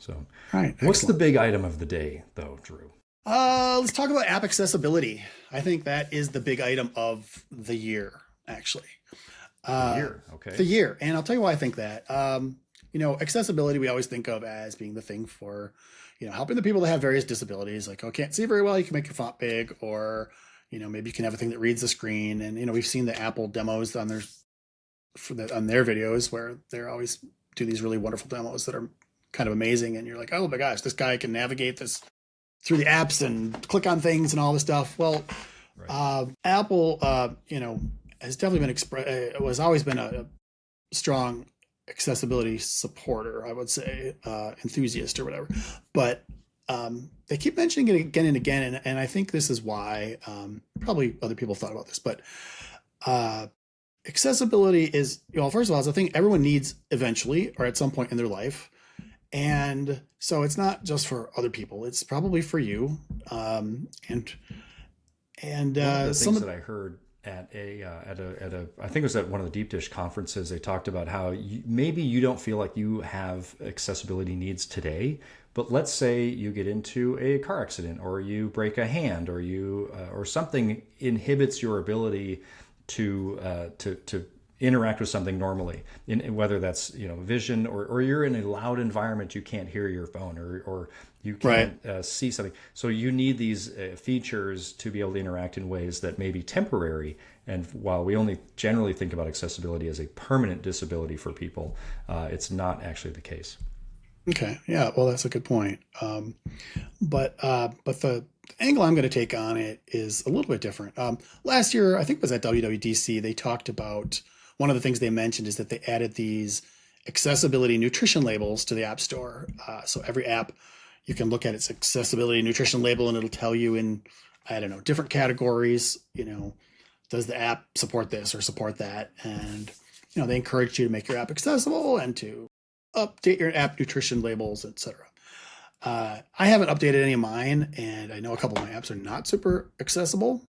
So, Right. what's the Excellent. big item of the day, though, Drew? Let's talk about app accessibility. I think that is the big item of the year, actually. The Uh, year. the Okay. year. And I'll tell you why I think that. Accessibility we always think of as being the thing for, helping the people that have various disabilities. Like, oh, can't see very well, you can make your font big, or, maybe you can have a thing that reads the screen. And, we've seen the Apple demos on on their videos where they're always do these really wonderful demos that are kind of amazing. And you're like, oh my gosh, this guy can navigate this through the apps and click on things and all this stuff. Well, Right. Apple, has definitely been was always been a strong accessibility supporter, I would say, enthusiast or whatever. But they keep mentioning it again and again, and I think this is why. Probably other people have thought about this, but uh, accessibility is, first of all, it's a thing everyone needs eventually or at some point in their life. And so it's not just for other people; it's probably for you. And One of the some things that I heard at a I think it was at one of the deep dish conferences, they talked about how maybe you don't feel like you have accessibility needs today, but let's say you get into a car accident, or you break a hand, or you or something inhibits your ability to interact with something normally, whether that's vision, or you're in a loud environment, you can't hear your phone, or you right. can't see something. So you need these features to be able to interact in ways that may be temporary. And while we only generally think about accessibility as a permanent disability for people, it's not actually the case. Okay. Yeah. Well, that's a good point. But the angle I'm going to take on it is a little bit different. Last year, I think it was at WWDC, they talked about one of the things they mentioned is that they added these accessibility nutrition labels to the App Store. So every app, you can look at its accessibility nutrition label, and it'll tell you in, I don't know, different categories. Does the app support this or support that? And they encourage you to make your app accessible and to update your app nutrition labels, etc. I haven't updated any of mine, and I know a couple of my apps are not super accessible,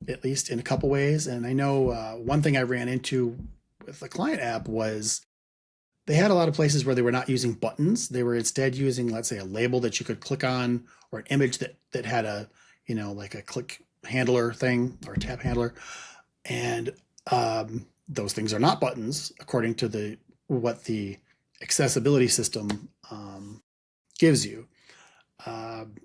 at least in a couple ways. And I know one thing I ran into with the client app was they had a lot of places where they were not using buttons. They were instead using, let's say, a label that you could click on, or an image that had a, like a click handler thing or a tap handler. And those things are not buttons, according to what the accessibility system gives you.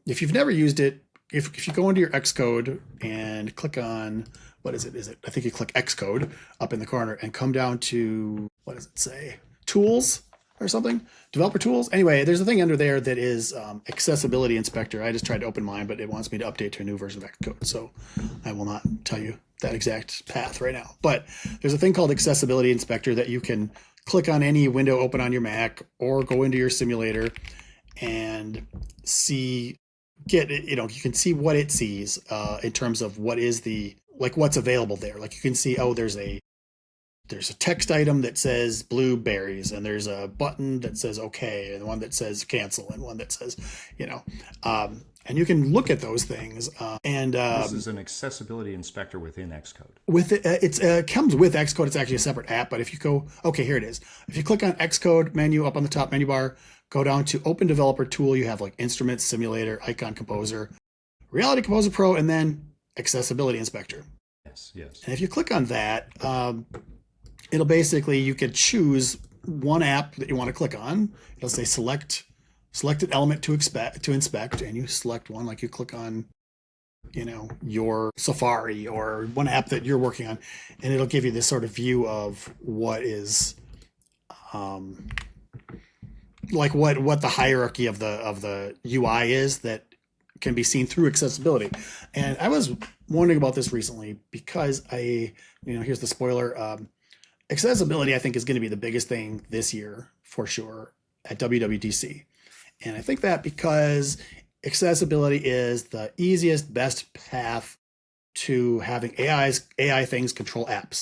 If you've never used it, if you go into your Xcode and click on, what is it? I think you click Xcode up in the corner and come down to, what does it say? Tools or something? Developer tools? Anyway, there's a thing under there that is accessibility inspector. I just tried to open mine, but it wants me to update to a new version of Xcode. So I will not tell you that exact path right now. But there's a thing called accessibility inspector that you can click on any window open on your Mac, or go into your simulator and you can see what it sees in terms of what's available there. Like, you can see, oh, there's a text item that says blueberries, and there's a button that says okay, and one that says cancel, and one that says, and you can look at those things. And This is an accessibility inspector within Xcode. with it comes with Xcode. It's actually a separate app, but if you go, okay, here it is. If you click on Xcode menu up on the top menu bar, go down to Open Developer Tool, you have like Instruments, Simulator, Icon Composer, Reality Composer Pro, and then Accessibility Inspector. Yes, yes. And if you click on that, it'll basically, you could choose one app that you want to click on. It'll say select an element to inspect, and you select one, like you click on, your Safari or one app that you're working on, and it'll give you this sort of view of what is, like what the hierarchy of the UI is that can be seen through accessibility. And I was wondering about this recently because here's the spoiler. Accessibility, I think, is going to be the biggest thing this year for sure at WWDC. And I think that because accessibility is the easiest, best path to having AI things control apps.